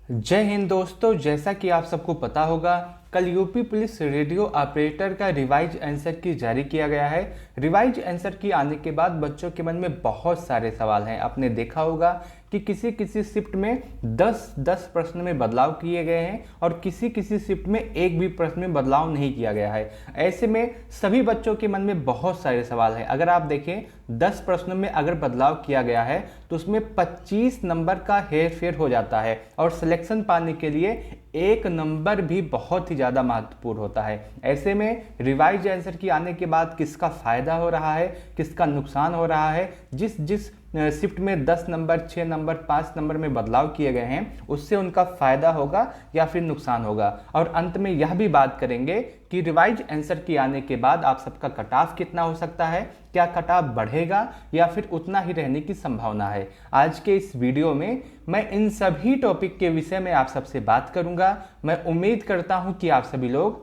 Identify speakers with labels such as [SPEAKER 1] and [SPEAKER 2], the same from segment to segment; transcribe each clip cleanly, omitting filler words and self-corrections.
[SPEAKER 1] जय हिंद दोस्तों। जैसा कि आप सबको पता होगा, कल यूपी पुलिस रेडियो ऑपरेटर का रिवाइज आंसर की जारी किया गया है। रिवाइज आंसर की आने के बाद बच्चों के मन में बहुत सारे सवाल हैं। आपने देखा होगा कि किसी किसी शिफ्ट में 10-10 प्रश्न में बदलाव किए गए हैं और किसी किसी शिफ्ट में एक भी प्रश्न में बदलाव नहीं किया गया है। ऐसे में सभी बच्चों के मन में बहुत सारे सवाल हैं। अगर आप देखें 10 प्रश्नों में अगर बदलाव किया गया है तो उसमें 25 नंबर का हेर फेर हो जाता है और सिलेक्शन पाने के लिए एक नंबर भी बहुत ही ज़्यादा महत्वपूर्ण होता है। ऐसे में रिवाइज आंसर की आने के बाद किसका फ़ायदा हो रहा है, किसका नुकसान हो रहा है, जिस जिस शिफ्ट में 10 नंबर, 6 नंबर, 5 नंबर में बदलाव किए गए हैं उससे उनका फ़ायदा होगा या फिर नुकसान होगा। और अंत में यह भी बात करेंगे कि रिवाइज आंसर की आने के बाद आप सबका कट ऑफ कितना हो सकता है, क्या कट ऑफ बढ़ेगा या फिर उतना ही रहने की संभावना है। आज के इस वीडियो में मैं इन सभी टॉपिक के विषय में आप सबसे बात करूंगा। मैं उम्मीद करता हूं कि आप सभी लोग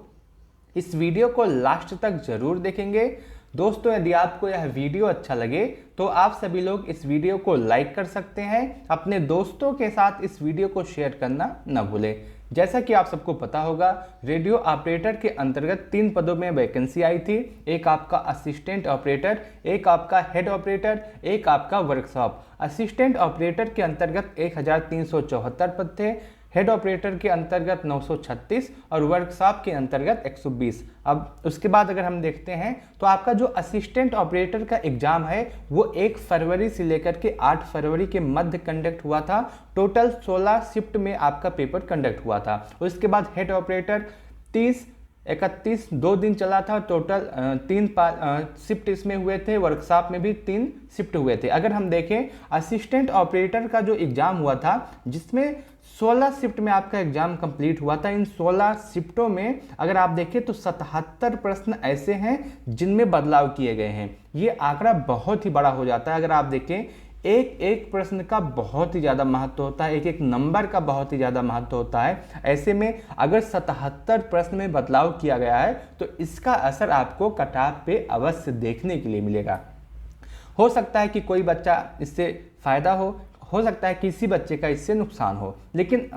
[SPEAKER 1] इस वीडियो को लास्ट तक जरूर देखेंगे। दोस्तों, यदि आपको यह वीडियो अच्छा लगे तो आप सभी लोग इस वीडियो को लाइक कर सकते हैं। अपने दोस्तों के साथ इस वीडियो को शेयर करना न भूलें। जैसा कि आप सबको पता होगा, रेडियो ऑपरेटर के अंतर्गत 3 पदों में वैकेंसी आई थी। एक आपका असिस्टेंट ऑपरेटर, एक आपका हेड ऑपरेटर, एक आपका वर्कशॉप। असिस्टेंट ऑपरेटर के अंतर्गत 1374 पद थे, हेड ऑपरेटर के अंतर्गत 936 और वर्कशॉप के अंतर्गत 120। अब उसके बाद अगर हम देखते हैं तो आपका जो असिस्टेंट ऑपरेटर का एग्जाम है वो 1 फरवरी से लेकर के 8 फरवरी के मध्य कंडक्ट हुआ था। टोटल 16 शिफ्ट में आपका पेपर कंडक्ट हुआ था। उसके बाद हेड ऑपरेटर 30-31 2 दिन चला था। टोटल 3 शिफ्ट इसमें हुए थे। वर्कशॉप में भी 3 शिफ्ट हुए थे। अगर हम देखें असिस्टेंट ऑपरेटर का जो एग्जाम हुआ था जिसमें 16 शिफ्ट में आपका एग्जाम कंप्लीट हुआ था। इन 16 शिफ्टों में अगर आप देखें तो 77 प्रश्न ऐसे हैं जिनमें बदलाव किए गए हैं। ये आंकड़ा बहुत ही बड़ा हो जाता है। अगर आप देखें एक एक प्रश्न का बहुत ही ज़्यादा महत्व होता है, एक एक नंबर का बहुत ही ज़्यादा महत्व होता है। ऐसे में अगर 77 प्रश्न में बदलाव किया गया है तो इसका असर आपको कट ऑफ पे अवश्य देखने के लिए मिलेगा। हो सकता है कि कोई बच्चा इससे फ़ायदा हो सकता है किसी बच्चे का इससे नुकसान हो, लेकिन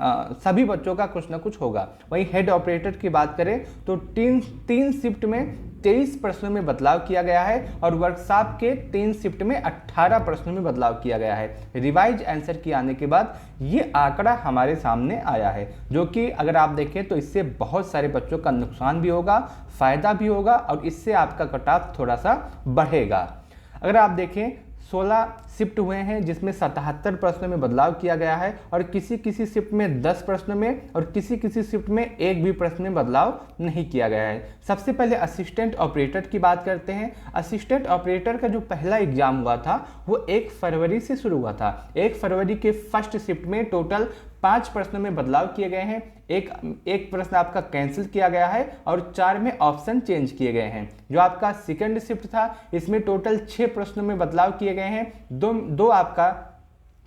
[SPEAKER 1] सभी बच्चों का कुछ ना कुछ होगा। वहीं हेड ऑपरेटर की बात करें तो तीन शिफ्ट में 23 प्रश्नों में बदलाव किया गया है और वर्कशॉप के 3 शिफ्ट में 18 प्रश्नों में बदलाव किया गया है। रिवाइज आंसर की आने के बाद ये आंकड़ा हमारे सामने आया है, जो कि अगर आप देखें तो इससे बहुत सारे बच्चों का नुकसान भी होगा, फ़ायदा भी होगा और इससे आपका कट ऑफ थोड़ा सा बढ़ेगा। अगर आप देखें 16 शिफ्ट हुए हैं जिसमें 77 प्रश्नों में बदलाव किया गया है और किसी किसी शिफ्ट में 10 प्रश्नों में और किसी किसी शिफ्ट में एक भी प्रश्न में बदलाव नहीं किया गया है। सबसे पहले असिस्टेंट ऑपरेटर की बात करते हैं। असिस्टेंट ऑपरेटर का जो पहला एग्जाम हुआ था वो 1 फरवरी से शुरू हुआ था। 1 फरवरी के फर्स्ट शिफ्ट में टोटल 5 प्रश्नों में बदलाव किए गए हैं। एक प्रश्न आपका कैंसिल किया गया है और 4 में ऑप्शन चेंज किए गए हैं। जो आपका सेकंड शिफ्ट था इसमें टोटल 6 प्रश्नों में बदलाव किए गए हैं। दो आपका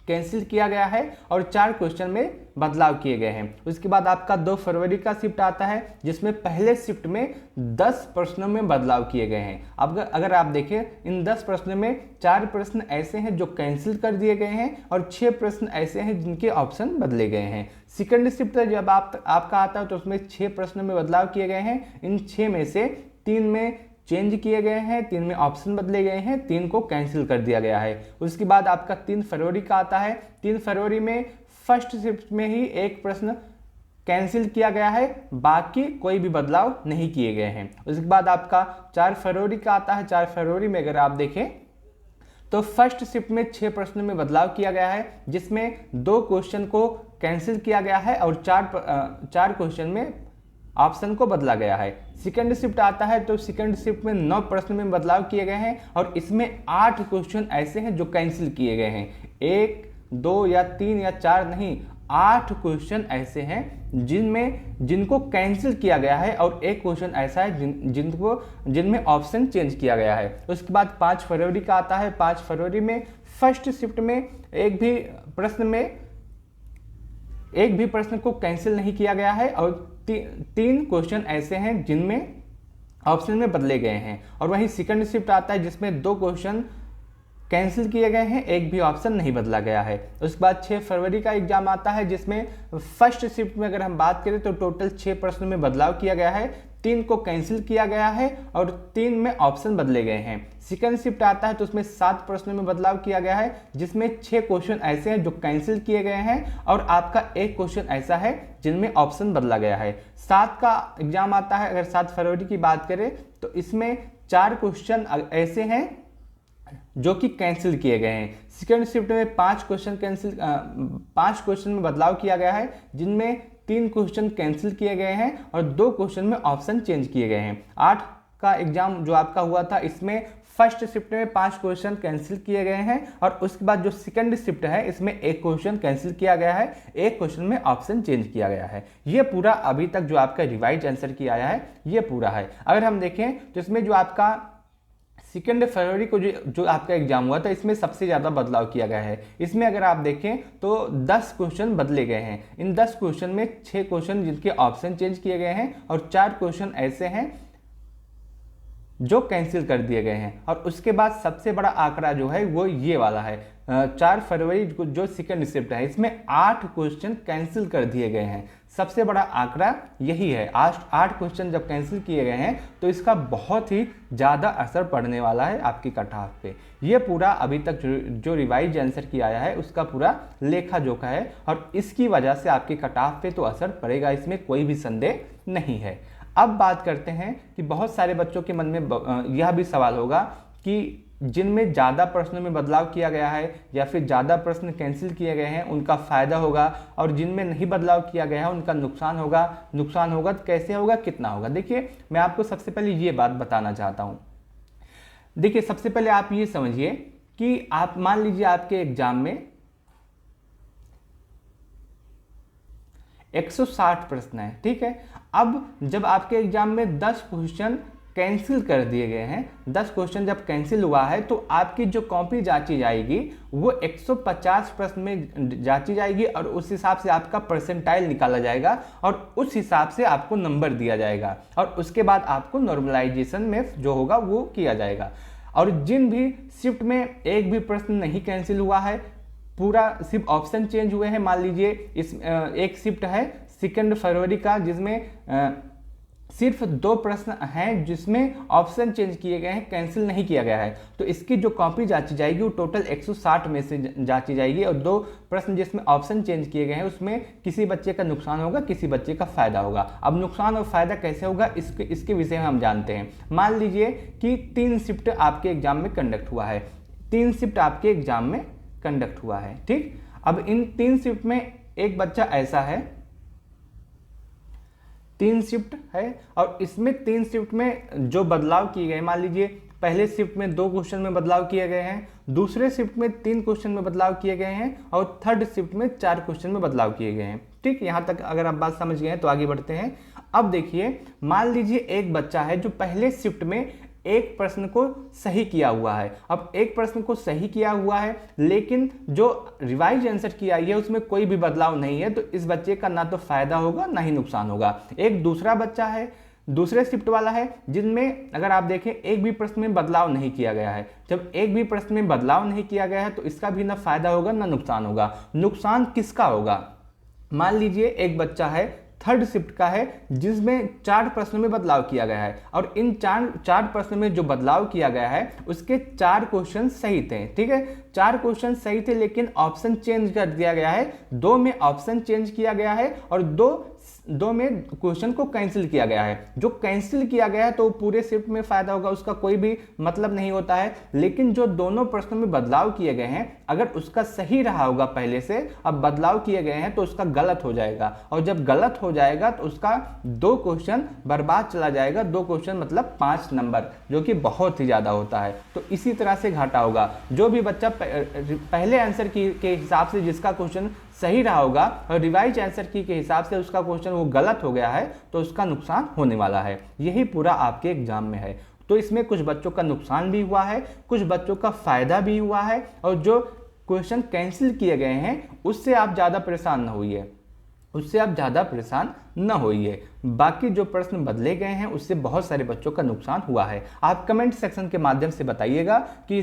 [SPEAKER 1] कैंसिल किया गया है और 4 क्वेश्चन में बदलाव किए गए हैं। उसके बाद आपका 2 फरवरी का शिफ्ट आता है जिसमें पहले शिफ्ट में 10 प्रश्नों में बदलाव किए गए हैं। अब अगर आप देखें इन 10 प्रश्नों में 4 प्रश्न ऐसे हैं जो कैंसिल कर दिए गए हैं और 6 प्रश्न ऐसे हैं जिनके ऑप्शन बदले गए हैं। सेकंड शिफ्ट जब आपका आता है तो उसमें 6 प्रश्नों में बदलाव किए गए हैं। इन 6 में से 3 में चेंज किए गए हैं, 3 में ऑप्शन बदले गए हैं, 3 को कैंसिल कर दिया गया है। उसके बाद आपका 3 फरवरी का आता है। 3 फरवरी में फर्स्ट शिफ्ट में ही एक प्रश्न कैंसिल किया गया है, बाकी कोई भी बदलाव नहीं किए गए हैं। उसके बाद आपका 4 फरवरी का आता है। 4 फरवरी में अगर आप देखें तो फर्स्ट शिफ्ट में 6 प्रश्नों में बदलाव किया गया है जिसमें 2 क्वेश्चन को कैंसिल किया गया है और 4 क्वेश्चन में ऑप्शन को बदला गया है। सेकंड शिफ्ट आता है तो सेकंड शिफ्ट में 9 प्रश्न में बदलाव किए गए हैं और इसमें 8 क्वेश्चन ऐसे हैं जो कैंसिल किए गए हैं। 1, 2 या 3 या 4 नहीं, 8 क्वेश्चन ऐसे हैं जिनको कैंसिल किया गया है और एक क्वेश्चन ऐसा है जिनमें ऑप्शन चेंज किया गया है। उसके बाद 5 फरवरी का आता है। 5 फरवरी में फर्स्ट शिफ्ट में एक भी प्रश्न को कैंसिल नहीं किया गया है और 3 क्वेश्चन ऐसे हैं जिनमें ऑप्शन में बदले गए हैं। और वहीं सेकंड शिफ्ट आता है जिसमें 2 क्वेश्चन कैंसिल किए गए हैं, एक भी ऑप्शन नहीं बदला गया है। उसके बाद 6 फरवरी का एग्जाम आता है जिसमें फर्स्ट शिफ्ट में अगर हम बात करें तो टोटल 6 प्रश्न में बदलाव किया गया है, 3 को कैंसिल किया गया है और 3 में ऑप्शन बदले गए हैं। सेकंड शिफ्ट आता है तो उसमें 7 प्रश्नों में बदलाव किया गया है जिसमें 6 क्वेश्चन ऐसे हैं जो कैंसिल किए गए हैं और आपका एक क्वेश्चन ऐसा है जिनमें ऑप्शन बदला गया है। 7 का एग्जाम आता है, अगर 7 फरवरी की बात करें तो इसमें 4 क्वेश्चन ऐसे हैं जो कि कैंसिल किए गए हैं। सेकंड शिफ्ट में 5 क्वेश्चन में बदलाव किया गया है जिनमें 3 क्वेश्चन कैंसिल किए गए हैं और 2 क्वेश्चन में ऑप्शन चेंज किए गए हैं। 8 का एग्जाम जो आपका हुआ था इसमें फर्स्ट शिफ्ट में 5 क्वेश्चन कैंसिल किए गए हैं और उसके बाद जो सेकंड शिफ्ट है इसमें 1 क्वेश्चन कैंसिल किया गया है, 1 क्वेश्चन में ऑप्शन चेंज किया गया है। ये पूरा अभी तक जो आपका रिवाइज आंसर की आया है ये पूरा है। अगर हम देखें तो इसमें जो आपका सेकेंड फरवरी को जो आपका एग्जाम हुआ था इसमें सबसे ज़्यादा बदलाव किया गया है। इसमें अगर आप देखें तो 10 क्वेश्चन बदले गए हैं। इन 10 क्वेश्चन में 6 क्वेश्चन जिनके ऑप्शन चेंज किए गए हैं और 4 क्वेश्चन ऐसे हैं जो कैंसिल कर दिए गए हैं। और उसके बाद सबसे बड़ा आंकड़ा जो है वो ये वाला है, 4 फरवरी जो सेकेंड शिफ्ट है इसमें 8 क्वेश्चन कैंसिल कर दिए गए हैं। सबसे बड़ा आंकड़ा यही है, 8 क्वेश्चन जब कैंसिल किए गए हैं तो इसका बहुत ही ज़्यादा असर पड़ने वाला है आपकी कट ऑफ पे। ये पूरा अभी तक जो रिवाइज आंसर की आया है उसका पूरा लेखा जोखा है और इसकी वजह से आपकी कट ऑफ पे तो असर पड़ेगा, इसमें कोई भी संदेह नहीं है। अब बात करते हैं कि बहुत सारे बच्चों के मन में यह भी सवाल होगा कि जिनमें ज़्यादा प्रश्नों में बदलाव किया गया है या फिर ज़्यादा प्रश्न कैंसिल किए गए हैं उनका फ़ायदा होगा और जिनमें नहीं बदलाव किया गया है उनका नुकसान होगा। नुकसान होगा तो कैसे होगा, कितना होगा? देखिए मैं आपको सबसे पहले ये बात बताना चाहता हूँ। देखिए सबसे पहले आप ये समझिए कि आप मान लीजिए आपके एग्जाम में 160 प्रश्न है, ठीक है। अब जब आपके एग्जाम में 10 क्वेश्चन कैंसिल कर दिए गए हैं, 10 क्वेश्चन जब कैंसिल हुआ है तो आपकी जो कॉपी जांची जाएगी वो 150 प्रश्न में जांची जाएगी और उस हिसाब से आपका परसेंटाइल निकाला जाएगा और उस हिसाब से आपको नंबर दिया जाएगा और उसके बाद आपको नॉर्मलाइजेशन में जो होगा वो किया जाएगा। और जिन भी शिफ्ट में एक भी प्रश्न नहीं कैंसिल हुआ है, पूरा सिर्फ ऑप्शन चेंज हुए हैं, मान लीजिए इस एक शिफ्ट है सेकेंड फरवरी का जिसमें सिर्फ 2 प्रश्न हैं जिसमें ऑप्शन चेंज किए गए हैं, कैंसिल नहीं किया गया है, तो इसकी जो कॉपी जांची जाएगी वो टोटल 160 में से जांची जाएगी और 2 प्रश्न जिसमें ऑप्शन चेंज किए गए हैं उसमें किसी बच्चे का नुकसान होगा, किसी बच्चे का फायदा होगा। अब नुकसान और फायदा कैसे होगा इसके विषय में हम जानते हैं। मान लीजिए कि 3 शिफ्ट आपके एग्जाम में कंडक्ट हुआ है, 3 शिफ्ट आपके एग्जाम में कंडक्ट हुआ है, ठीक। अब इन 3 शिफ्ट में एक बच्चा ऐसा है, 3 शिफ्ट है और इसमें 3 शिफ्ट में जो बदलाव किए गए, मान लीजिए पहले शिफ्ट में 2 क्वेश्चन में बदलाव किए गए हैं, दूसरे शिफ्ट में 3 क्वेश्चन में बदलाव किए गए हैं और थर्ड शिफ्ट में 4 क्वेश्चन में बदलाव किए गए हैं, ठीक। यहाँ तक अगर आप बात समझ गए हैं तो आगे बढ़ते हैं। अब देखिए मान लीजिए एक बच्चा है जो पहले शिफ्ट में एक प्रश्न को सही किया हुआ है। अब एक प्रश्न को सही किया हुआ है लेकिन जो रिवाइज आंसर की आई है उसमें कोई भी बदलाव नहीं है, तो इस बच्चे का ना तो फायदा होगा ना ही नुकसान होगा। एक दूसरा बच्चा है, दूसरे शिफ्ट वाला है जिनमें अगर आप देखें एक भी प्रश्न में बदलाव नहीं किया गया है। जब एक भी प्रश्न में बदलाव नहीं किया गया है तो इसका भी ना फायदा होगा ना नुकसान होगा। नुकसान किसका होगा? मान लीजिए एक बच्चा है थर्ड शिफ्ट का है जिसमें 4 प्रश्नों में बदलाव किया गया है और इन 4 प्रश्नों में जो बदलाव किया गया है उसके 4 क्वेश्चन सही थे, ठीक है। 4 क्वेश्चन सही थे लेकिन ऑप्शन चेंज कर दिया गया है, 2 में ऑप्शन चेंज किया गया है और 2 में क्वेश्चन को कैंसिल किया गया है। जो कैंसिल किया गया है तो पूरे शिफ्ट में फायदा होगा, उसका कोई भी मतलब नहीं होता है। लेकिन जो दोनों प्रश्नों में बदलाव किए गए हैं अगर उसका सही रहा होगा पहले से, अब बदलाव किए गए हैं तो उसका गलत हो जाएगा और जब गलत हो जाएगा तो उसका 2 क्वेश्चन बर्बाद चला जाएगा। 2 क्वेश्चन मतलब 5 नंबर, जो कि बहुत ही ज्यादा होता है। तो इसी तरह से घाटा होगा। जो भी बच्चा पहले आंसर के हिसाब से जिसका क्वेश्चन सही रहा होगा और रिवाइज आंसर की के हिसाब से उसका क्वेश्चन वो गलत हो गया है तो उसका नुकसान होने वाला है। यही पूरा आपके एग्जाम में है। तो इसमें कुछ बच्चों का नुकसान भी हुआ है, कुछ बच्चों का फायदा भी हुआ है और जो क्वेश्चन कैंसिल किए गए हैं उससे आप ज़्यादा परेशान न होइए, उससे आप ज़्यादा परेशान न होइए। बाकी जो प्रश्न बदले गए हैं उससे बहुत सारे बच्चों का नुकसान हुआ है। आप कमेंट सेक्शन के माध्यम से बताइएगा कि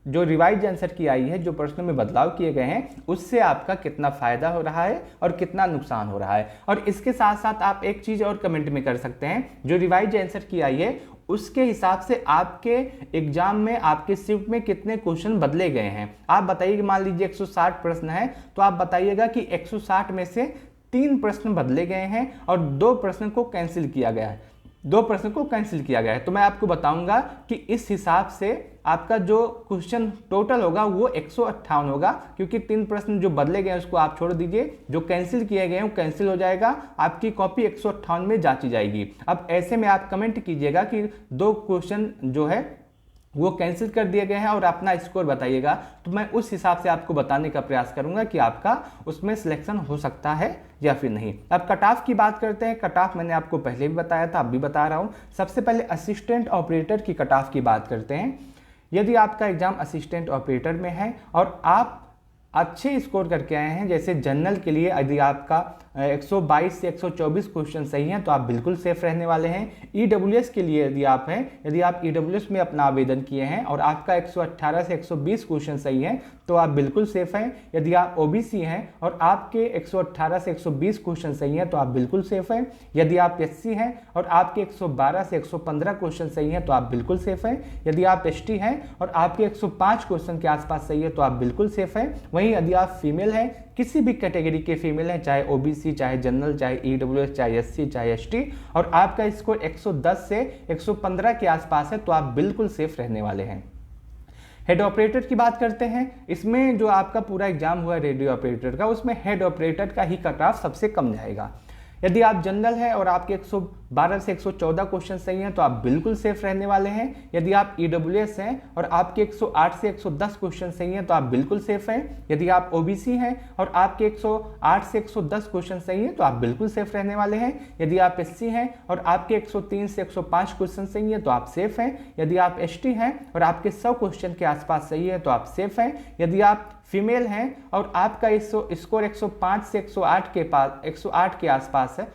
[SPEAKER 1] जो रिवाइज आंसर की आई है, जो प्रश्नों में बदलाव किए गए हैं, उससे आपका कितना फायदा हो रहा है और कितना नुकसान हो रहा है। और इसके साथ साथ आप एक चीज और कमेंट में कर सकते हैं, जो रिवाइज आंसर की आई है उसके हिसाब से आपके एग्जाम में, आपके शिफ्ट में कितने क्वेश्चन बदले गए हैं। आप बताइए कि मान लीजिए 160 प्रश्न है, तो आप बताइएगा कि 160 में से 3 प्रश्न बदले गए हैं और 2 प्रश्न को कैंसिल किया गया है, 2 प्रश्न को कैंसिल किया गया है। तो मैं आपको बताऊंगा कि इस हिसाब से आपका जो क्वेश्चन टोटल होगा वो 158 होगा, क्योंकि 3 प्रश्न जो बदले गए हैं उसको आप छोड़ दीजिए, जो कैंसिल किए गए हैं वो कैंसिल हो जाएगा, आपकी कॉपी 158 में जांची जाएगी। अब ऐसे में आप कमेंट कीजिएगा कि 2 क्वेश्चन जो है वो कैंसिल कर दिए गए हैं और अपना स्कोर बताइएगा, तो मैं उस हिसाब से आपको बताने का प्रयास करूंगा कि आपका उसमें सिलेक्शन हो सकता है या फिर नहीं। अब कट ऑफ की बात करते हैं। कट ऑफ मैंने आपको पहले भी बताया था, अब भी बता रहा हूं। सबसे पहले असिस्टेंट ऑपरेटर की कट ऑफ की बात करते हैं। यदि आपका एग्जाम असिस्टेंट ऑपरेटर में है और आप अच्छे स्कोर करके आए हैं, जैसे जनरल के लिए यदि आपका 122 से 124 क्वेश्चन सही हैं तो आप बिल्कुल सेफ रहने वाले हैं। ईडब्ल्यूएस के लिए यदि आप हैं, यदि आप ईडब्ल्यूएस में अपना आवेदन किए हैं और आपका 118 से 120 क्वेश्चन सही हैं तो आप बिल्कुल सेफ हैं। यदि आप ओबीसी हैं और आपके 118 से 120 क्वेश्चन सही हैं तो आप बिल्कुल सेफ हैं। यदि आप एससी हैं और आपके 112 से 115 क्वेश्चन सही हैं तो आप बिल्कुल सेफ हैं। यदि आप एसटी हैं और आपके 105 क्वेश्चन के आसपास सही है तो आप बिल्कुल सेफ हैं। वहीं यदि आप फीमेल हैं, किसी भी कैटेगरी के फीमेल हैं, चाहे ओबीसी, चाहे जनरल, चाहे ईडब्ल्यूएस, चाहे एससी, चाहे एसटी, और आपका स्कोर 110 से 115 के आसपास है तो आप बिल्कुल सेफ रहने वाले हैं। हेड ऑपरेटर की बात करते हैं। इसमें जो आपका पूरा एग्जाम हुआ रेडियो ऑपरेटर का, उसमें हेड ऑपरेटर का ही कट ऑफ सबसे कम जाएगा। यदि आप जनरल हैं और आपके 112 से 114 क्वेश्चन सही हैं तो आप बिल्कुल सेफ रहने वाले हैं। यदि आप ईडब्ल्यूएस हैं और आपके 108 से 110 क्वेश्चन सही हैं तो आप बिल्कुल सेफ हैं। यदि आप ओबीसी हैं और आपके 108 से 110 क्वेश्चन सही हैं तो आप बिल्कुल सेफ रहने वाले हैं। यदि आप एससी हैं और आपके 103 से 105 क्वेश्चन सही हैं तो आप सेफ हैं। यदि आप एसटी हैं और आपके 100 क्वेश्चन के आसपास सही है तो आप सेफ हैं। यदि आप फीमेल हैं और आपका स्कोर 105 से 108 के आसपास है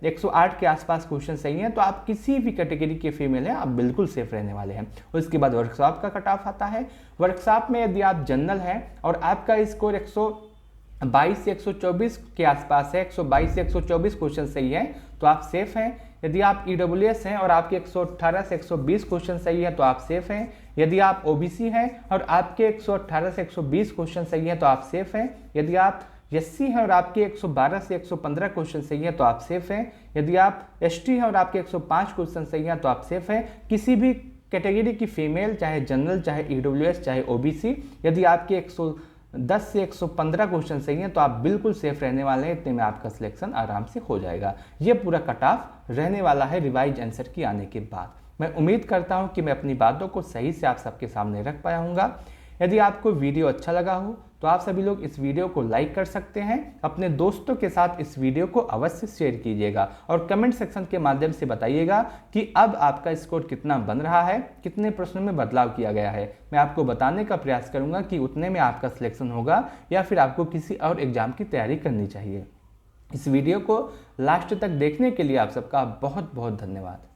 [SPEAKER 1] 108 के आसपास क्वेश्चन सही है तो आप किसी भी कैटेगरी के फीमेल हैं, आप बिल्कुल सेफ रहने वाले हैं। उसके बाद वर्कशॉप का कट ऑफ आता है। वर्कशॉप में यदि आप जनरल हैं और आपका स्कोर 122 से 124 के आसपास है, 122 से 124 क्वेश्चन सही है तो आप सेफ हैं। यदि आप ईडब्ल्यूएस हैं और आपके 118 से 120 क्वेश्चन सही है तो आप सेफ हैं। यदि आप ओबीसी हैं और आपके 118 से 120 क्वेश्चन सही है तो आप सेफ हैं। यदि आप एससी हैं और आपके 112 से 115 क्वेश्चन सही है तो आप सेफ हैं। यदि आप एसटी हैं और आपके 105 क्वेश्चन सही है तो आप सेफ हैं। किसी भी कैटेगरी की फीमेल, चाहे जनरल, चाहे ईडब्ल्यूएस, चाहे ओबीसी, यदि आपके 110 से 115 क्वेश्चन सही हैं तो आप बिल्कुल सेफ रहने वाले हैं। इतने में आपका सिलेक्शन आराम से हो जाएगा। ये पूरा कट ऑफ रहने वाला है रिवाइज आंसर की आने के बाद। मैं उम्मीद करता हूं कि मैं अपनी बातों को सही से आप सबके सामने रख पाया हूँगा। यदि आपको वीडियो अच्छा लगा हो तो आप सभी लोग इस वीडियो को लाइक कर सकते हैं। अपने दोस्तों के साथ इस वीडियो को अवश्य शेयर कीजिएगा और कमेंट सेक्शन के माध्यम से बताइएगा कि अब आपका स्कोर कितना बन रहा है, कितने प्रश्नों में बदलाव किया गया है। मैं आपको बताने का प्रयास करूंगा कि उतने में आपका सिलेक्शन होगा या फिर आपको किसी और एग्जाम की तैयारी करनी चाहिए। इस वीडियो को लास्ट तक देखने के लिए आप सबका बहुत बहुत धन्यवाद।